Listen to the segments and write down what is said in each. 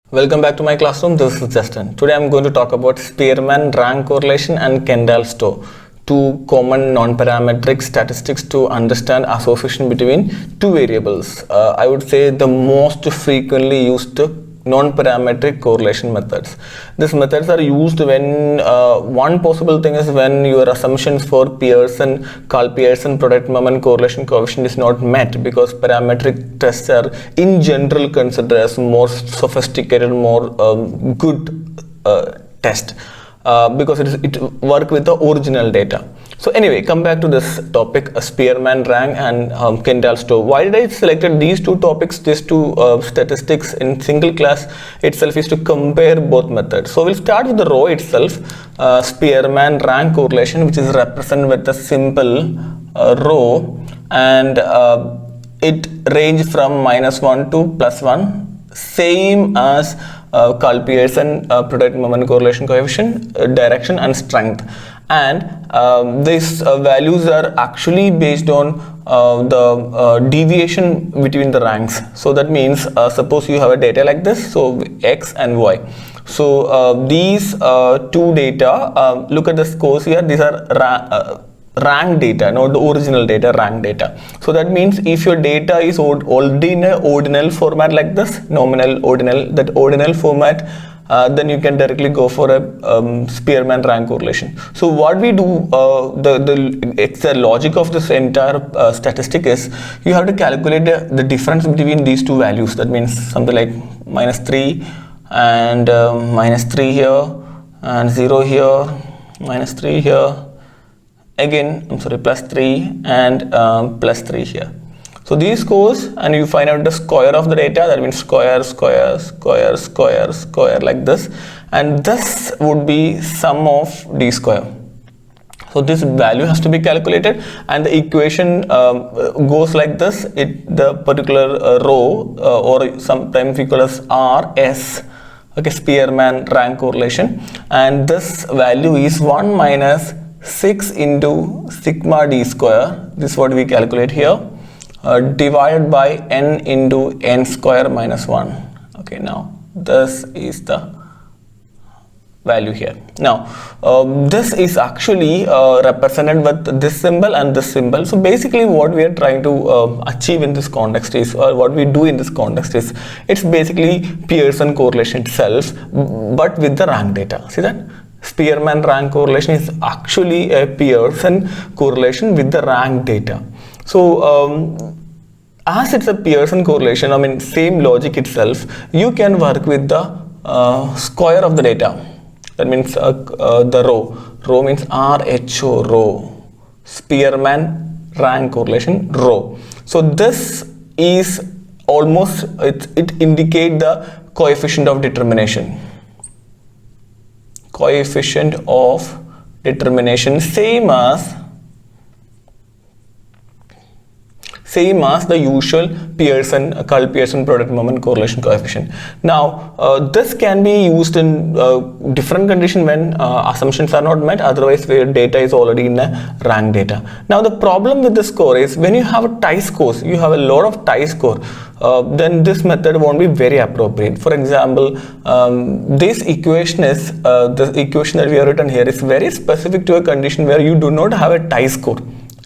Welcome back to my classroom. This is Justin. Today I'm going to talk about Spearman rank correlation and Kendall-Stowe, two common non-parametric statistics to understand association between two variables. I would say the most frequently used non-parametric correlation methods. These methods are used when one possible thing is when your assumptions for Carl Pearson product moment correlation coefficient is not met, because parametric tests are in general considered as more sophisticated, more good test because it work with the original data. So anyway, come back to this topic, Spearman rank and Kendall-Stowe. Why did I selected these two topics, these two statistics in single class itself, is to compare both methods. So we'll start with the row itself, Spearman rank correlation, which is represented with a simple row, and it range from -1 to +1, same as Carl Pearson product moment correlation coefficient, direction and strength. And these values are actually based on the deviation between the ranks. So that means suppose you have a data like this, so X and Y. So these two data, look at the scores here, these are rank data, not the original data, rank data. So that means if your data is already in an ordinal format like this, nominal, ordinal, that ordinal format, then you can directly go for a Spearman rank correlation. So what we do, the logic of this entire statistic is you have to calculate the difference between these two values. That means something like -3 and -3 here, and 0 here, -3 here, again +3 and +3 here. So these scores, and you find out the square of the data, that means square, square, square, square, square, like this, and this would be sum of d square. So this value has to be calculated, and the equation goes like this. The particular row or sometimes we call as RS, okay, Spearman rank correlation, and this value is 1 minus 6 into sigma d square. This is what we calculate here, divided by n into n square minus 1. Okay, now this is the value here. Now this is actually represented with this symbol and this symbol. So basically what we are trying to achieve in this context is, or what we do in this context is, it's basically Pearson correlation itself, but with the rank data. See that? Spearman rank correlation is actually a Pearson correlation with the rank data. So as it's a Pearson correlation, I mean same logic itself, you can work with the square of the data. That means the row means RHO, row, Spearman rank correlation row. So this is almost, it indicate the coefficient of determination. Coefficient of determination, same as the usual Carl Pearson product moment correlation coefficient. Now this can be used in different conditions when assumptions are not met, otherwise where data is already in a rank data. Now the problem with the score is, when you have a tie scores, you have a lot of tie score, then this method won't be very appropriate. For example, this equation is the equation that we have written here is very specific to a condition where you do not have a tie score.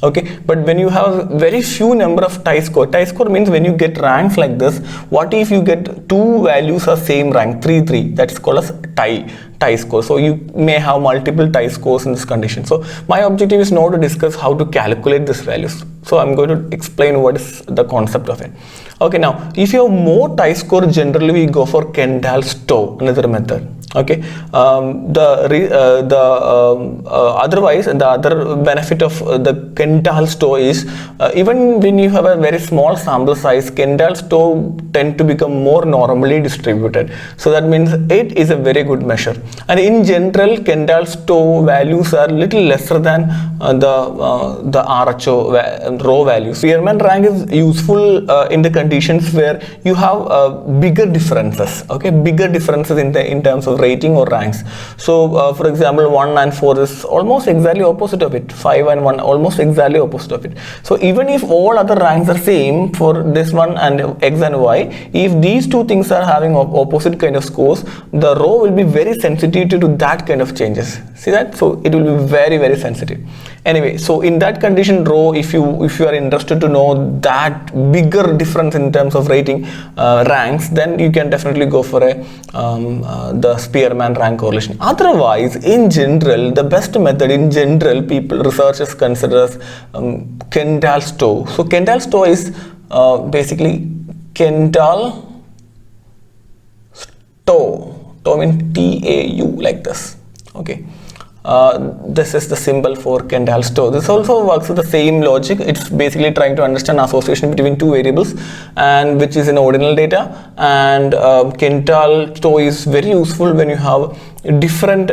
Okay, but when you have very few number of tie score means when you get ranks like this, what if you get two values are same rank, 3 3, that's called as tie score. So you may have multiple tie scores in this condition. So my objective is now to discuss how to calculate these values. So I'm going to explain what is the concept of it. Okay, now if you have more tie score, generally we go for Kendall-Stowe, another method. Okay, otherwise the other benefit of the Kendall-Stowe is even when you have a very small sample size, Kendall-Stowe tend to become more normally distributed. So that means it is a very good measure. And in general, Kendall-Stowe values are little lesser than the RHO row values. Spearman rank is useful in the conditions where you have bigger differences. Okay, bigger differences in terms of rating or ranks. So for example, 1 and 4 is almost exactly opposite of it. 5 and 1 almost exactly opposite of it. So even if all other ranks are same for this one and X and Y, if these two things are having opposite kind of scores, the row will be very sensitive to that kind of changes. See that? So it will be very, very sensitive. Anyway, so in that condition, row, if you are interested to know that bigger difference in terms of rating ranks, then you can definitely go for the Spearman rank correlation. Otherwise, in general, the best method in general, researchers consider as Kendall-Stowe. So Kendall-Stowe is basically Kendall-Stowe. Stowe means T-A-U, like this. Okay. This is the symbol for Kendall-Stowe. This also works with the same logic. It's basically trying to understand association between two variables, and which is in ordinal data. And Kendall-Stowe is very useful when you have different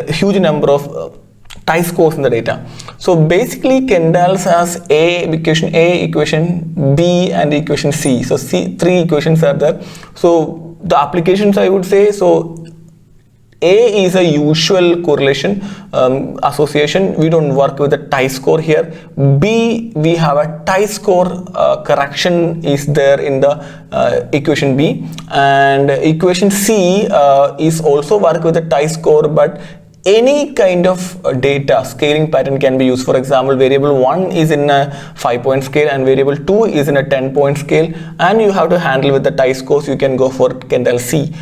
huge number of chi-scores in the data. So basically Kendall's has equation A, equation B, and equation C. So three equations are there. So the applications, I would say, so A is a usual correlation association. We don't work with a chi-score here. B, we have a chi-score correction is there in the equation B, and equation C is also work with a chi-score, but any kind of data scaling pattern can be used. For example, variable 1 is in a 5-point scale and variable 2 is in a 10-point scale, and you have to handle with the chi-scores. You can go for Kendall C.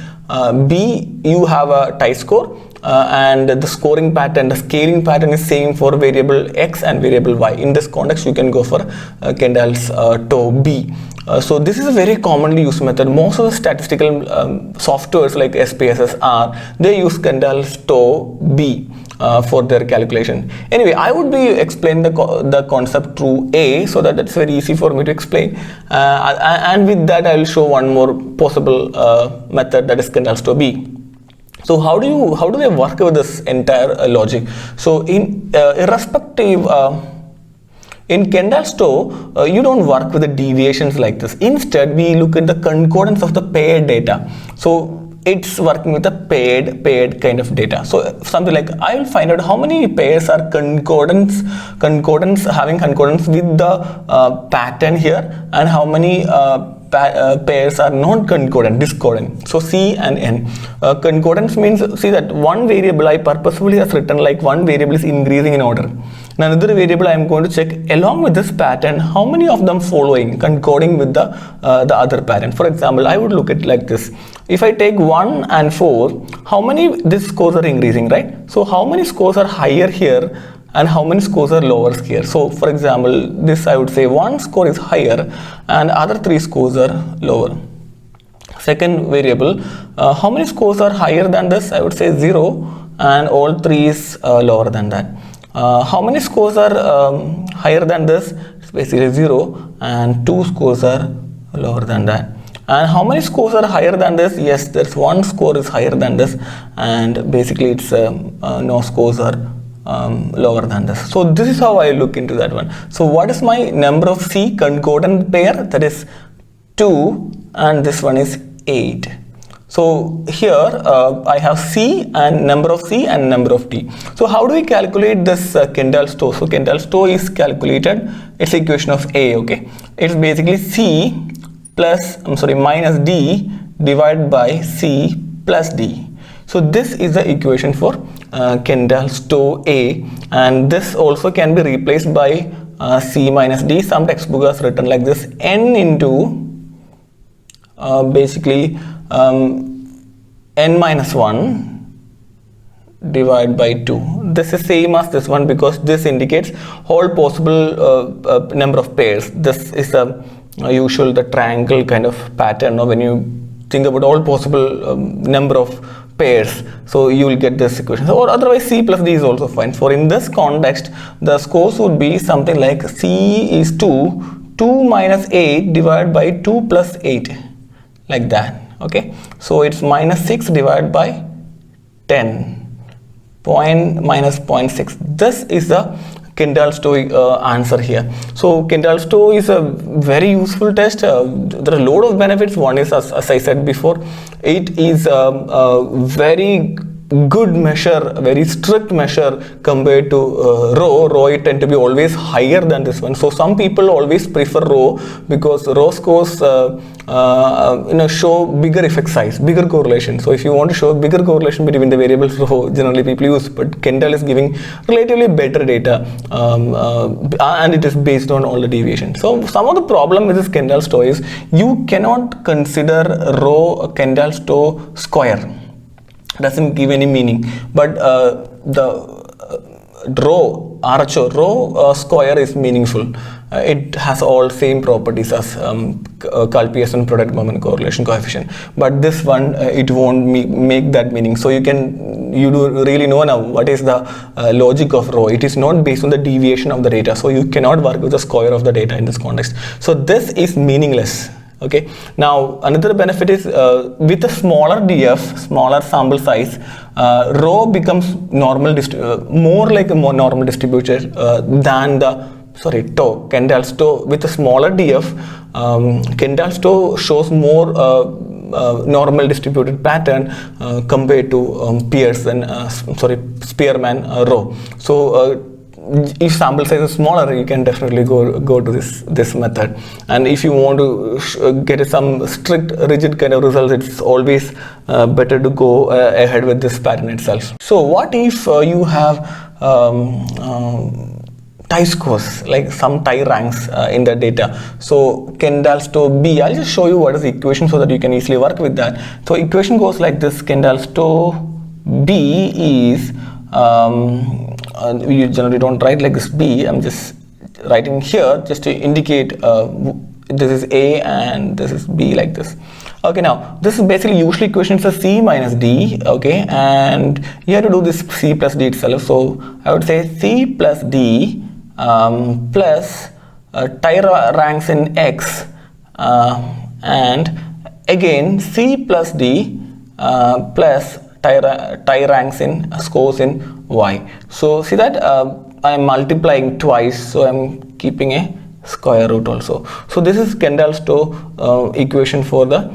B, you have a chi-score, and the scoring pattern, the scaling pattern is same for variable X and variable Y. In this context, you can go for Kendall-Stowe B. So this is a very commonly used method. Most of the statistical softwares like SPSS they use Kendall-Stowe B for their calculation. Anyway, I would be explain the concept through A, so that's very easy for me to explain. And with that, I will show one more possible method, that is Kendall-Stowe B. So how do they work with this entire logic? So in irrespective. In Kendall-Stowe, you don't work with the deviations like this. Instead, we look at the concordance of the paired data. So it's working with the paired kind of data. So something like, I will find out how many pairs are having concordance with the pattern here, and how many pairs are not concordant, discordant. So C and N. Concordance means, see that one variable I purposefully has written like one variable is increasing in order. Another variable I am going to check along with this pattern, how many of them following concording with the other pattern. For example, I would look at like this. If I take 1 and 4, how many these scores are increasing, right? So how many scores are higher here and how many scores are lower here? So for example, this I would say 1 score is higher and other 3 scores are lower. Second variable, how many scores are higher than this? I would say 0, and all 3 is lower than that. How many scores are higher than this? It's basically 0, and 2 scores are lower than that. And how many scores are higher than this? Yes, there's 1 score is higher than this, and basically it's no scores are lower than this. So this is how I look into that one. So what is my number of C concordant pair? That is 2, and this one is 8. So here I have C and number of C and number of D. So how do we calculate this Kendall-Stowe? So Kendall-Stowe is calculated, it's equation of A, okay? It's basically C minus D divided by C plus D. So this is the equation for Kendall-Stowe A, and this also can be replaced by C minus D. Some textbook has written like this: N into basically n minus 1 divided by 2. This is same as this one because this indicates whole possible number of pairs. This is the usual the triangle kind of pattern, or when you think about all possible number of pairs, so you will get this equation. Or otherwise C plus D is also fine. For in this context, the scores would be something like C is 2 minus 8 divided by 2 plus 8, like that. Okay, so it's minus 6 divided by 10, minus 0.6. This is the Kendall-Stowe answer here. So Kendall-Stowe is a very useful test. There are a lot of benefits. One is, as I said before, it is a very good measure, very strict measure compared to row. Row it tend to be always higher than this one. So some people always prefer row because row scores show bigger effect size, bigger correlation. So if you want to show bigger correlation between the variables, row generally people use, but Kendall is giving relatively better data, and it is based on all the deviations. So some of the problem with this Kendall-Stowe is you cannot consider row Kendall-Stowe square. Doesn't give any meaning, but the row RHO row square is meaningful. It has all same properties as Karl-Pearson product moment correlation coefficient, but this one it won't make that meaning. So you do really know now what is the logic of row. It is not based on the deviation of the data, so you cannot work with the square of the data in this context. So this is meaningless. Okay, now another benefit is with a smaller DF, smaller sample size, row becomes more like a more normal distributed than the tau. Kendall-Stowe with a smaller DF, Kendall-Stowe shows more normal distributed pattern compared to Spearman row. So if sample size is smaller, you can definitely go to this method. And if you want to get some strict rigid kind of results, it's always better to go ahead with this pattern itself. So what if you have tie scores, like some tie ranks in the data? So Kendall-Stowe B, I'll just show you what is the equation so that you can easily work with that. So equation goes like this: Kendall-Stowe B is you generally don't write like this B. I'm just writing here just to indicate this is A and this is B, like this. Okay, now this is basically usually equation for C minus D. Okay, and you have to do this C plus D itself. So I would say C plus D plus tie ranks in X, and again C plus D plus tie ranks in scores in Y. So see that I am multiplying twice, so I am keeping a square root also. So this is Kendall-Stowe equation for the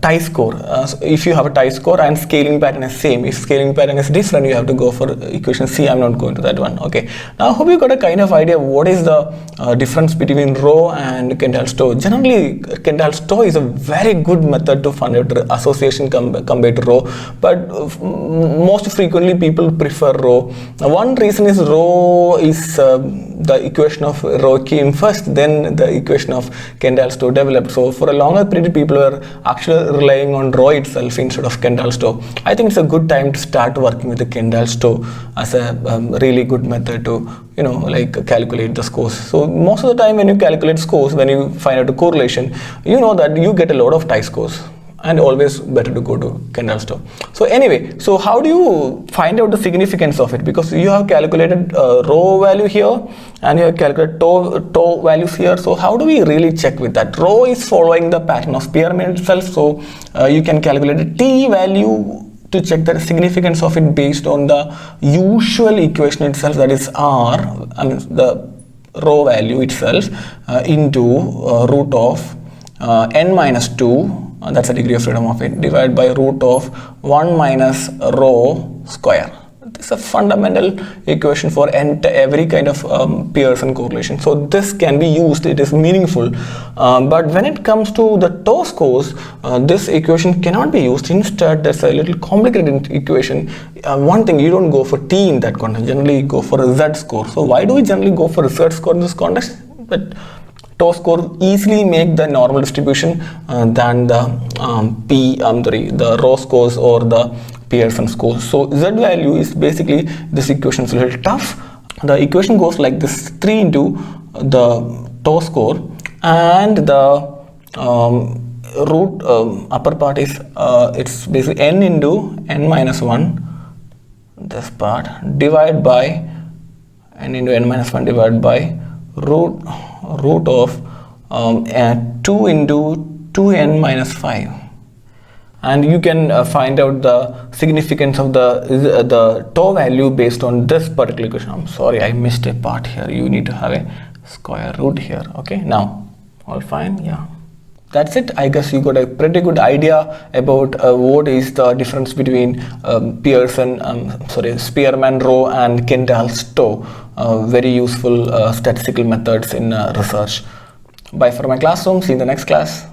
tie score. So if you have a tie score and scaling pattern is same, if scaling pattern is different, you have to go for equation C. I'm not going to that one. Okay, now I hope you got a kind of idea what is the difference between row and Kendall-Stowe. Generally, Kendall-Stowe is a very good method to find out association compared to row, but most frequently people prefer row. Now, one reason is row is the equation of row came first, then the equation of Kendall-Stowe developed. So for a longer period, people were actually relying on row itself instead of Kendall-Stowe. I think it's a good time to start working with the Kendall-Stowe as a really good method to like calculate the scores. So most of the time when you calculate scores, when you find out a correlation, you know that you get a lot of tie scores, and always better to go to Kendall-Stowe. So anyway, so how do you find out the significance of it? Because you have calculated row value here and you have calculated tau values here. So how do we really check with that? Row is following the pattern of Spearman itself. So you can calculate a T value to check the significance of it based on the usual equation itself, that is R, the row value itself, into root of n minus 2, that's the degree of freedom of it, divided by root of 1 minus row square. This is a fundamental equation for every kind of Pearson correlation. So this can be used, it is meaningful. But when it comes to the tau scores, this equation cannot be used. Instead, there's a little complicated equation. One thing, you don't go for T in that context, generally you go for a Z score. So why do we generally go for a Z score in this context? But tau score easily make the normal distribution than the the row scores or the Pearson scores. So Z value is basically, this equation is a little tough. The equation goes like this: 3 into the tau score and the root upper part is it's basically n into n minus 1, this part, divided by n into n minus 1 divided by root of 2 into 2n minus 5. and you can find out the significance of the tau value based on this particular equation. I'm sorry, I missed a part here. You need to have a square root here. Okay, now all fine. Yeah, that's it. I guess you got a pretty good idea about what is the difference between Spearman-Rho and Kendall-Stowe. Very useful statistical methods in research. Bye for my classroom. See you in the next class.